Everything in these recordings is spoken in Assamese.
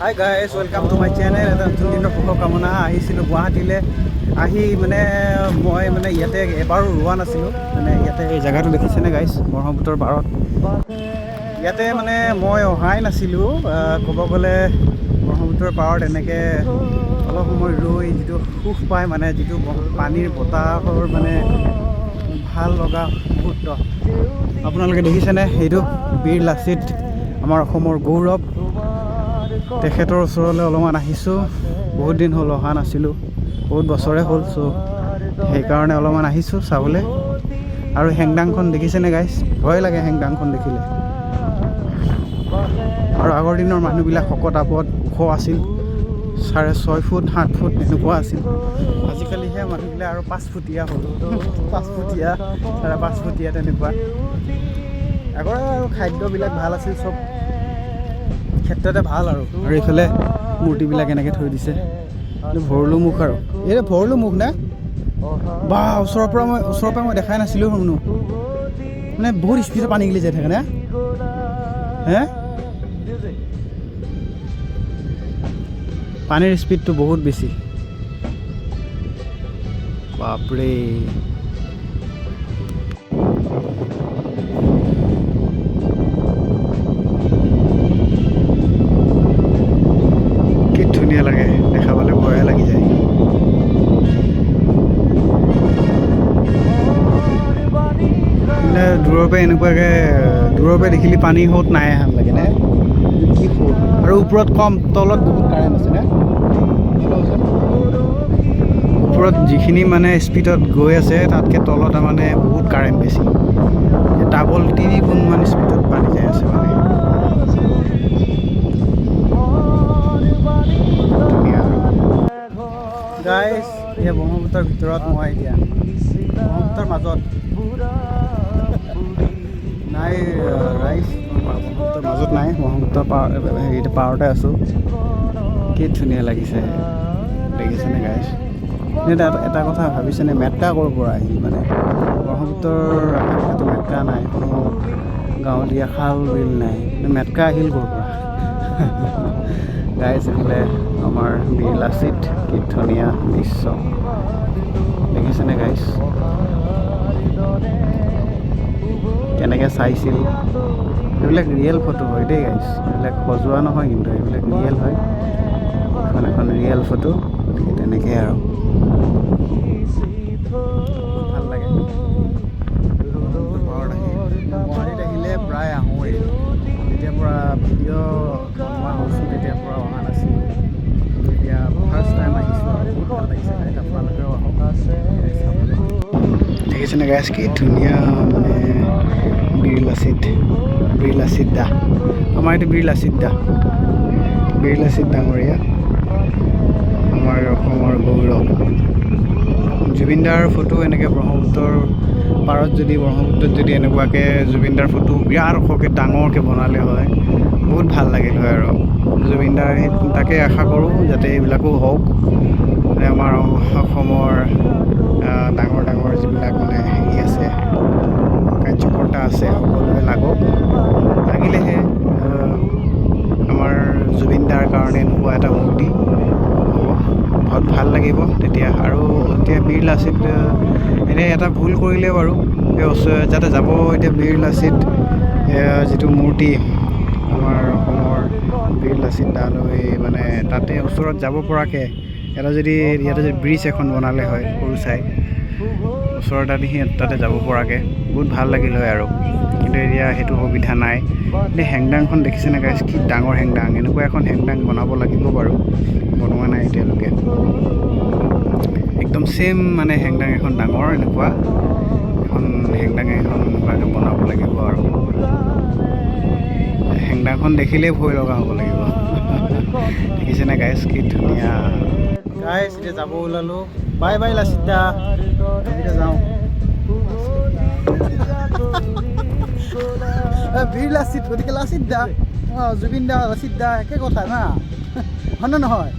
Hi guys, welcome to my channel. এটা নতুন দিনৰ শুভকামনা। আহিছিলোঁ গুৱাহাটীলৈ। আহি মই ইয়াতে এবাৰো ৰোৱা নাছিলোঁ। ইয়াতে এই জেগাটো দেখিছেনে গাইজ, ব্ৰহ্মপুত্ৰৰ পাৰত। ইয়াতে মই অহাই নাছিলোঁ। ক'ব গ'লে ব্ৰহ্মপুত্ৰৰ পাৰত এনেকৈ অলপ সময় ৰৈ যিটো সুখ পায়, যিটো পানীৰ বতাহৰ ভাল লগা মুহূৰ্ত। আপোনালোকে দেখিছেনে, সেইটো বীৰ লাচিত, আমাৰ অসমৰ গৌৰৱ। তেখেতৰ ওচৰলৈ অলপমান আহিছোঁ। বহুত দিন হ'ল অহা নাছিলোঁ, বহুত বছৰে হ'ল। চ' সেইকাৰণে অলপমান আহিছোঁ চাবলৈ। আৰু হেংদাংখন দেখিছেনে গাইজ, ভয় লাগে হেংদাংখন দেখিলে। আৰু আগৰ দিনৰ মানুহবিলাক শকত আপত ওখ আছিল, 6.5 ফুট 7 ফুট এনেকুৱা আছিল। আজিকালিহে মানুহবিলাক আৰু 5 ফুটীয়া হ'ল, 5 ফুটীয়া 5.5 ফুটীয়া তেনেকুৱা। আগৰ আৰু খাদ্যবিলাক ভাল আছিল, চব ক্ষেত্ৰতে ভাল। আৰু এইফালে মূৰ্তিবিলাক এনেকৈ থৈ দিছে। ভৰলু মুখ, আৰু এই ভৰলু মুখ নে বা ওচৰৰ পৰা মই দেখাই নাছিলোঁ। শুনো বহুত স্পীডত পানী গিলি যাই থাকে নে হে, পানীৰ স্পীডটো বহুত বেছি। বাপৰে, কি ধুনীয়া লাগে, দেখা পালে ভয়ে লাগি যায়। দূৰৰ পৰা এনেকুৱাকৈ দূৰৰ পৰা দেখিলে পানী সোঁত নাই হেন লাগে নে, কি সোঁত। আৰু ওপৰত কম, তলত বহুত কাৰেণ্ট আছে নে। ওপৰত যিখিনি স্পীডত গৈ আছে, তাতকৈ তলত বহুত কাৰেণ্ট বেছি। ডাবল 3 গুণ স্পীডত পানী যাই আছে। গাইজ, এই ব্ৰহ্মপুত্ৰৰ ভিতৰত মই এতিয়া ব্ৰহ্মপুত্ৰৰ মাজত নাই ৰাইজ, ব্ৰহ্মপুত্ৰৰ মাজত নাই, ব্ৰহ্মপুত্ৰৰ পাৰতে আছোঁ। কি ধুনীয়া লাগিছে, দেখিছেনে গাইজ। এটা কথা ভাবিছেনে, মেটকা ক'ৰ পৰা আহিল। ব্ৰহ্মপুত্ৰৰ আশে-পাশেতো মেটকা নাই, কোনো গাঁৱলীয়া খাল বিল নাই, মেটকা আহিল ক'ৰ পৰা। গাইজ, এইফালে আমাৰ বীৰ লাচিত, কি ধুনীয়া দৃশ্য দেখিছেনে গাইজ, কেনেকৈ চাইছিল। এইবিলাক ৰিয়েল ফটো হয় দেই গাইজ, এইবিলাক সজোৱা নহয়, কিন্তু এইবিলাক ৰিয়েল হয়। এখন ৰিয়েল ফটো, গতিকে তেনেকৈ আৰু ভাল লাগে। গুৱাহাটীত আহিলে প্ৰায় আহোঁৱেই। যেতিয়াৰ পৰা ভিডিঅ' বনোৱা হৈছোঁ তেতিয়াৰ পৰা অহা নাছিলোঁ, কিন্তু এতিয়া ফাৰ্ষ্ট টাইম আহিছোঁ আৰু বহুত ভাল লাগিছে। গাইজ, আপোনালোকেও আহক চাবলৈ। দেখিছেনে গাইজ, কি ধুনীয়া বীৰ লাচিত দা, আমাৰ এইটো বীৰ লাচিত ডাঙৰীয়া, আমাৰ অসমৰ গৌৰৱ। জুবিন দাৰ ফটো এনেকৈ ব্ৰহ্মপুত্ৰৰ পাৰত ব্ৰহ্মপুত্ৰত যদি এনেকুৱাকৈ জুবিন দাৰ ফটো বিৰাট ওখকৈ ডাঙৰকৈ বনালে হয়, বহুত ভাল লাগিল হয়। আৰু জুবিন দাৰ তাকে আশা কৰোঁ যাতে এইবিলাকো হওক। আমাৰ অসমৰ ডাঙৰ যিবিলাক হেৰি আছে, কাৰ্যকৰ্তা আছে, সকলোৱে লাগিলেহে আমাৰ জুবিন দাৰ কাৰণে এনেকুৱা এটা মূৰ্তি হ'ব, বহুত ভাল লাগিব তেতিয়া। আৰু এতিয়া বীৰ লাচিত এনেই এটা ভুল কৰিলে বাৰু, যাতে যাব এতিয়া বীৰ লাচিত যিটো মূৰ্তি আমাৰ অসমৰ বীৰ লাচিত দালৈ, তাতে ওচৰত যাব পৰাকৈ ইয়াতে যদি ব্ৰিজ এখন বনালে হয়, সৰু চাই ওচৰত তাতে যাব পৰাকৈ বহুত ভাল লাগিল হয় আৰু। কিন্তু এতিয়া সেইটো সুবিধা নাই। এতিয়া হেংদাংখন দেখিছেনে গাইজ, কি ডাঙৰ হেংদাং। এনেকুৱা এখন হেংদাং বনাব লাগিব বাৰু, বনোৱা নাই এতিয়ালৈকে। একদম ছেম হেংদাং এখন ডাঙৰ, এনেকুৱা এখন হেংদাং এনেকুৱাকৈ বনাব লাগিব। আৰু হেংদাংখন দেখিলেই ভয় লগা হ'ব লাগিব। দেখিছেনে গাইজ, কি ধুনীয়া। গাইজ, এতিয়া যাব ওলালোঁ। বাই বাই লাচিত দা, এতিয়া যাওঁ। বীৰ লাচিত, গতিকে লাচিত দা, জুবিন দা, লাচিত দা একে কথা না, হয়নে নহয়?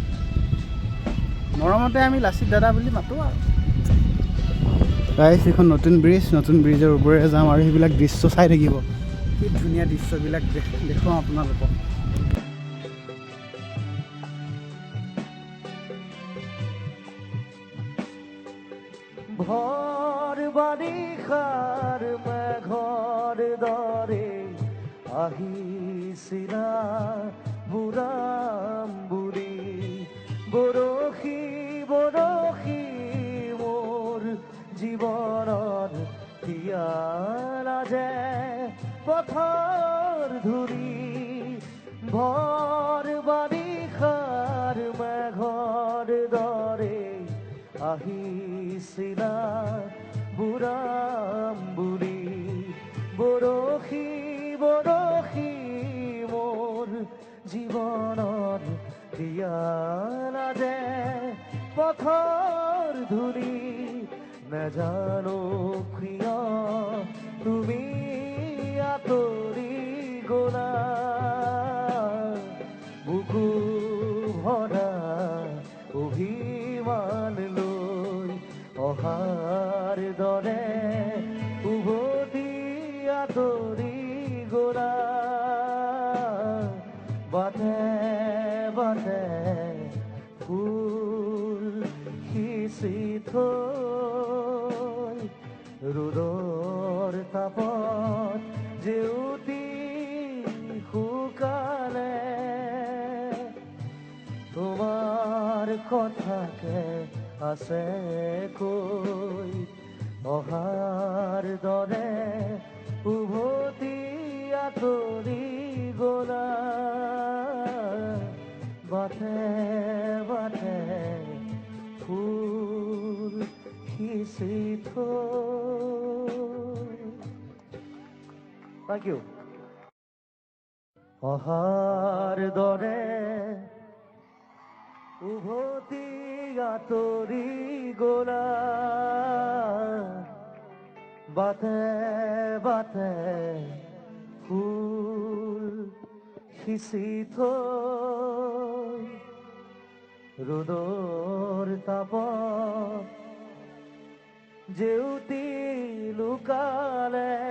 মৰমতে আমি লাচিত দাদা বুলি মাতোঁ আৰু। গাইজ, এইখন নতুন ব্ৰিজৰ ওপৰেৰে যাম আৰু সেইবিলাক দৃশ্য চাই থাকিব। কি ধুনীয়া দৃশ্যবিলাক দেখুৱাওঁ আপোনালোকক। ভৰ বাৰিষাৰ মেঘৰ দৰে আহিছিলা বুঢ়াম বুঢ়ী বৰশী বৰশী মোৰ জীৱনত তিয়ালা যে পথৰ ধূলি ভৰ বাৰিষাৰ মেঘৰ দৰে আহিছিলা বুঢ়াম বুঢ়ী বৰশী বৰশী মোৰ জীৱনত তিয়ালা যে পথৰ ধূলি নাজানো কিয় তুমি আঁতৰি গলা বুকু ভৰা অভিমান লৈ অহাৰ দৰে উভতি আঁতৰি গলা বাটে বাটে ফুল সিঁচি থৈ ৰ'দৰ তাপত জেউতি শুকালে তোমাৰ কথাকে আছে কৈ অহাৰ দৰে উভতি আঁতৰি গলা বাটে বাটে ফুল সিঁচি থৈ Thank you. অহাৰ দৰে উভতি আঁতৰি গলা বাটে বাটে ফুল সিঁচি থৈ ৰ'দৰ তাপত জেউতি লুকালে